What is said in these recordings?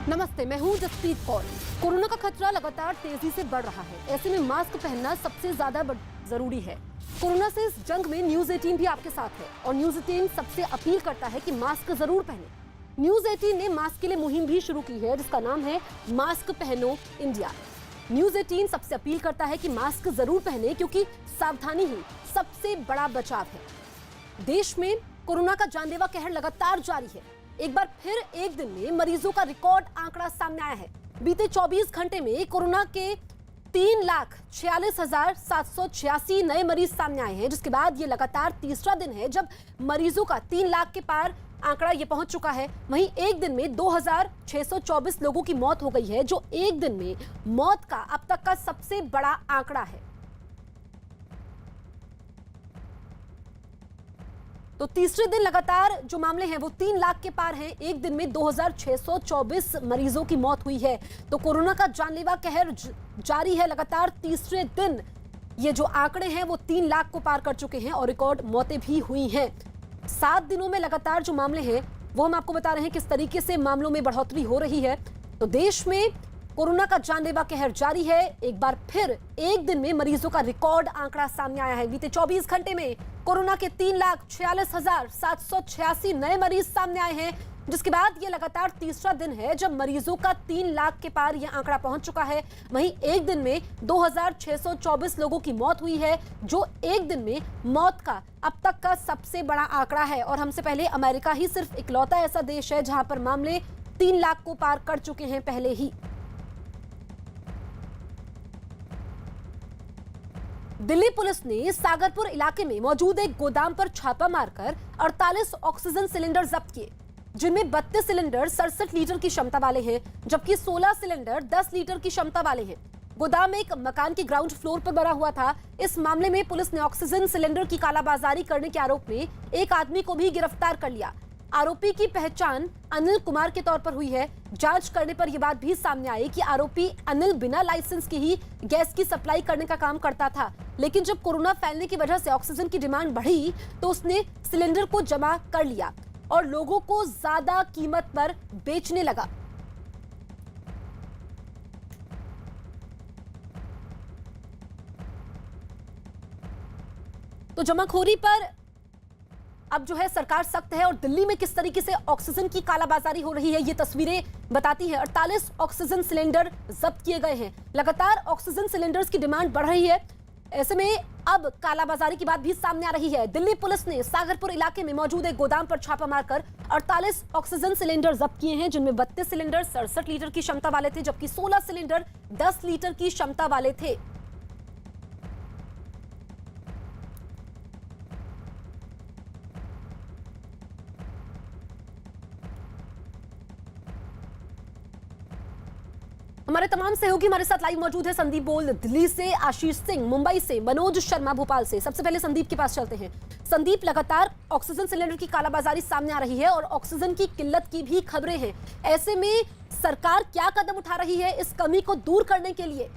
नमस्ते, मैं हूं जसप्रीत कौर। कोरोना का खतरा लगातार तेजी से बढ़ रहा है। ऐसे में मास्क पहनना सबसे ज्यादा जरूरी है। कोरोना से इस जंग में न्यूज 18 भी आपके साथ है और न्यूज 18 सबसे अपील करता है कि मास्क जरूर पहने। न्यूज 18 ने मास्क के लिए मुहिम भी शुरू की है जिसका नाम है मास्क पहनो इंडिया। न्यूज 18 सबसे अपील करता है कि मास्क जरूर पहने क्योंकि सावधानी ही सबसे बड़ा बचाव है। देश में कोरोना का जानलेवा कहर लगातार जारी है। एक बार फिर एक दिन में मरीजों का रिकॉर्ड आंकड़ा सामने आया है। बीते 24 घंटे में कोरोना के 3,46,786 नए मरीज सामने आए हैं, जिसके बाद ये लगातार तीसरा दिन है जब मरीजों का 3 लाख के पार आंकड़ा ये पहुंच चुका है। वहीं एक दिन में 2,624 लोगों की मौत हो गई है, जो एक दिन में मौत का अब तक का सबसे बड़ा आंकड़ा है। तो तीसरे दिन लगातार जो मामले हैं वो 3 लाख के पार हैं। एक दिन में 2,624 मरीजों की मौत हुई है। तो कोरोना का जानलेवा कहर जारी है। लगातार तीसरे दिन ये जो आंकड़े हैं वो 3 लाख को पार कर चुके हैं और रिकॉर्ड मौतें भी हुई हैं। 7 दिनों में लगातार जो मामले हैं वो हम आपको बता रहे हैं किस तरीके से मामलों में बढ़ोतरी हो रही है। तो देश में कोरोना का जानलेवा कहर जारी है। एक बार फिर एक दिन में मरीजों का रिकॉर्ड आंकड़ा सामने आया है। बीते 24 घंटे में कोरोना के 3,46,786 नए मरीज सामने आए हैं, जिसके बाद ये लगातार तीसरा दिन है जब मरीजों का 3 लाख के पार यह आंकड़ा पहुंच चुका है। वहीं एक दिन में 2,624 लोगों की मौत हुई है, जो एक दिन में मौत का अब तक का सबसे बड़ा आंकड़ा है। और हमसे पहले अमेरिका ही सिर्फ इकलौता ऐसा देश है जहां पर मामले 3 लाख को पार कर चुके हैं पहले ही। दिल्ली पुलिस ने सागरपुर इलाके में मौजूद एक गोदाम पर छापा मारकर 48 ऑक्सीजन सिलेंडर जब्त किए, जिनमें 32 सिलेंडर 67 लीटर की क्षमता वाले हैं, जबकि 16 सिलेंडर 10 लीटर की क्षमता वाले हैं। गोदाम एक मकान के ग्राउंड फ्लोर पर बना हुआ था। इस मामले में पुलिस ने ऑक्सीजन सिलेंडर की कालाबाजारी करने के आरोप में एक आदमी को भी गिरफ्तार कर लिया। आरोपी की पहचान अनिल कुमार के तौर पर हुई है। जांच करने पर यह बात भी सामने आई कि आरोपी अनिल बिना लाइसेंस के ही गैस की सप्लाई करने का काम करता था, लेकिन जब कोरोना फैलने की वजह से ऑक्सीजन की डिमांड बढ़ी तो उसने सिलेंडर को जमा कर लिया और लोगों को ज्यादा कीमत पर बेचने लगा। तो जमाखोरी पर अब जो है सरकार सख्त है और दिल्ली में किस तरीके से ऑक्सीजन की कालाबाजारी हो रही है ये तस्वीरें बताती हैं। 48 ऑक्सीजन सिलेंडर जब्त किए गए हैं। लगातार ऑक्सीजन सिलेंडर्स की डिमांड बढ़ रही है। ऐसे में अब कालाबाजारी की बात भी सामने आ रही है। दिल्ली पुलिस ने सागरपुर इलाके में मौजूद एक गोदाम पर छापा मारकर 48 ऑक्सीजन सिलेंडर जब्त किए हैं, जिनमें 32 सिलेंडर 67 लीटर की क्षमता वाले थे, जबकि 16 सिलेंडर 10 लीटर की क्षमता वाले थे। हमारे तमाम सहयोगी हमारे साथ लाइव मौजूद है। संदीप बोल दिल्ली से, आशीष सिंह मुंबई से, मनोज शर्मा भोपाल से। सबसे पहले संदीप के पास चलते हैं। संदीप, लगातार ऑक्सीजन सिलेंडर की कालाबाजारी सामने आ रही है और ऑक्सीजन की किल्लत की भी खबरें हैं। ऐसे में सरकार क्या कदम उठा रही है इस कमी को दूर करने के लिए?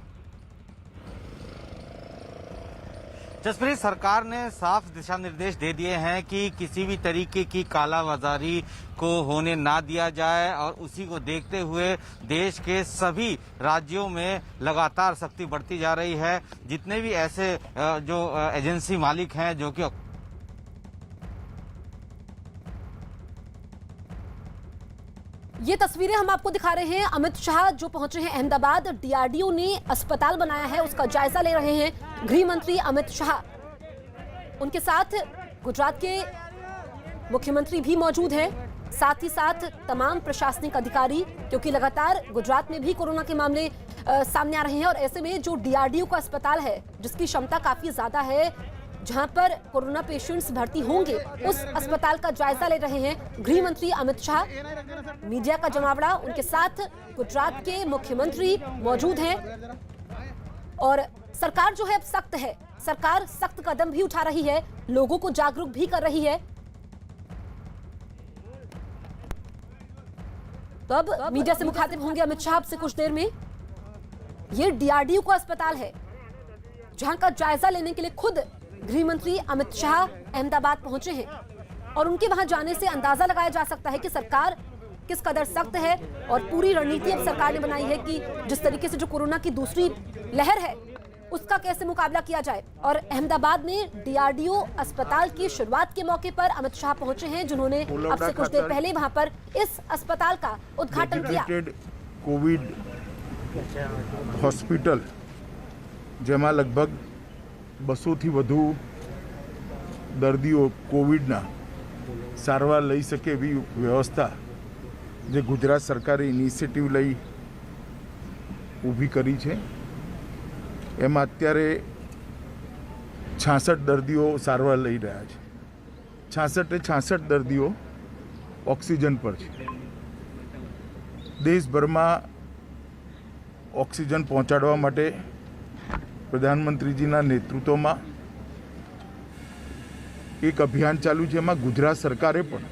जसप्रीत, सरकार ने साफ दिशा निर्देश दे दिए हैं कि किसी भी तरीके की कालाबाजारी को होने ना दिया जाए और उसी को देखते हुए देश के सभी राज्यों में लगातार सख्ती बढ़ती जा रही है। जितने भी ऐसे जो एजेंसी मालिक हैं जो कि ये तस्वीरें हम आपको दिखा रहे हैं। अमित शाह जो पहुंचे हैं अहमदाबाद, डीआरडीओ ने अस्पताल बनाया है उसका जायजा ले रहे हैं गृह मंत्री अमित शाह। उनके साथ गुजरात के मुख्यमंत्री भी मौजूद हैं, साथ ही साथ तमाम प्रशासनिक अधिकारी, क्योंकि लगातार गुजरात में भी कोरोना के मामले सामने आ रहे हैं। और ऐसे में जो डीआरडीओ का अस्पताल है जिसकी क्षमता काफी ज्यादा है, जहां पर कोरोना पेशेंट्स भर्ती होंगे, उस अस्पताल का जायजा ले रहे हैं गृह मंत्री अमित शाह। मीडिया का जमावड़ा, उनके साथ गुजरात के मुख्यमंत्री मौजूद हैं और सरकार जो है अब सख्त है। सरकार सख्त कदम भी उठा रही है, लोगों को जागरूक भी कर रही है। तो अब मीडिया से मुखातिब होंगे अमित शाह से कुछ देर में। ये डीआरडीओ का अस्पताल है जहां का जायजा लेने के लिए खुद गृह मंत्री अमित शाह अहमदाबाद पहुंचे हैं और उनके वहां जाने से अंदाजा लगाया जा सकता है कि सरकार किस कदर सख्त है और पूरी रणनीति अब सरकार ने बनाई है कि जिस तरीके से जो कोरोना की दूसरी लहर है उसका कैसे मुकाबला किया जाए। और अहमदाबाद में डीआरडीओ अस्पताल की शुरुआत के मौके पर अमित शाह पहुंचे हैं, जिन्होंने अब से कुछ देर पहले वहां पर इस अस्पताल का उद्घाटन किया। कोविड હોસ્પિટલ જેમાં લગભગ 200થી વધુ દર્દીઓ કોવિડના સારવાર લઈ શકે એવી વ્યવસ્થા જે ગુજરાત સરકારે ઇનિશિયેટિવ લઈ ઊભી કરી છે, એમાં અત્યારે 66 દર્દીઓ સારવાર લઈ રહ્યા છે। 66 દર્દીઓ ઓક્સિજન પર છે। દેશભરમાં ઓક્સિજન પહોંચાડવા માટે પ્રધાનમંત્રીજીના નેતૃત્વમાં એક અભિયાન ચાલુ છે, એમાં ગુજરાત સરકારે પણ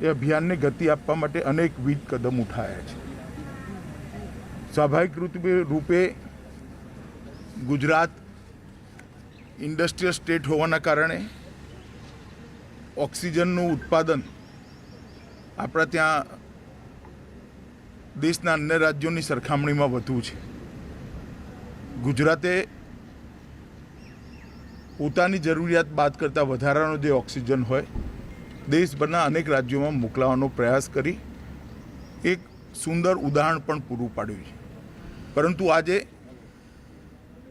એ અભિયાનને ગતિ આપવા માટે અનેકવિધ કદમ ઉઠાવ્યા છે। સ્વાભાવિક રૂપે ગુજરાત ઇન્ડસ્ટ્રીયલ સ્ટેટ હોવાના કારણે ઓક્સિજનનું ઉત્પાદન આપણા ત્યાં દેશના અન્ય રાજ્યોની સરખામણીમાં વધુ છે। ગુજરાતે પોતાની જરૂરિયાત બાદ કરતાં વધારાનો જે ઓક્સિજન હોય દેશભરના અનેક રાજ્યોમાં મોકલાવવાનો પ્રયાસ કરી એક સુંદર ઉદાહરણ પણ પૂરું પાડ્યું છે। પરંતુ આજે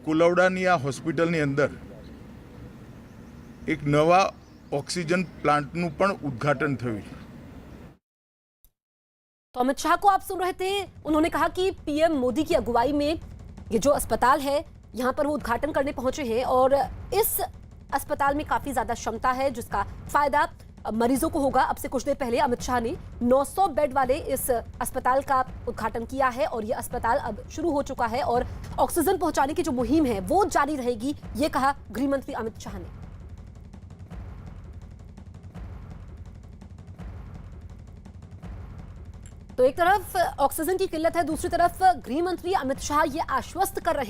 કુલવડાની આ હોસ્પિટલની અંદર એક નવા ઓક્સિજન પ્લાન્ટનું પણ ઉદ્ઘાટન થયું છે। तो अमित शाह को आप सुन रहे थे, उन्होंने कहा कि पीएम मोदी की अगुवाई में ये जो अस्पताल है यहाँ पर वो उद्घाटन करने पहुंचे हैं और इस अस्पताल में काफी ज्यादा क्षमता है जिसका फायदा मरीजों को होगा। अब से कुछ देर पहले अमित शाह ने 900 बेड वाले इस अस्पताल का उद्घाटन किया है और ये अस्पताल अब शुरू हो चुका है और ऑक्सीजन पहुंचाने की जो मुहिम है वो जारी रहेगी, ये कहा गृह मंत्री अमित शाह ने। तो एक तरफ ऑक्सीजन की किल्लत है, दूसरी तरफ गृह मंत्री अमित शाह ये आश्वस्त कर रहे हैं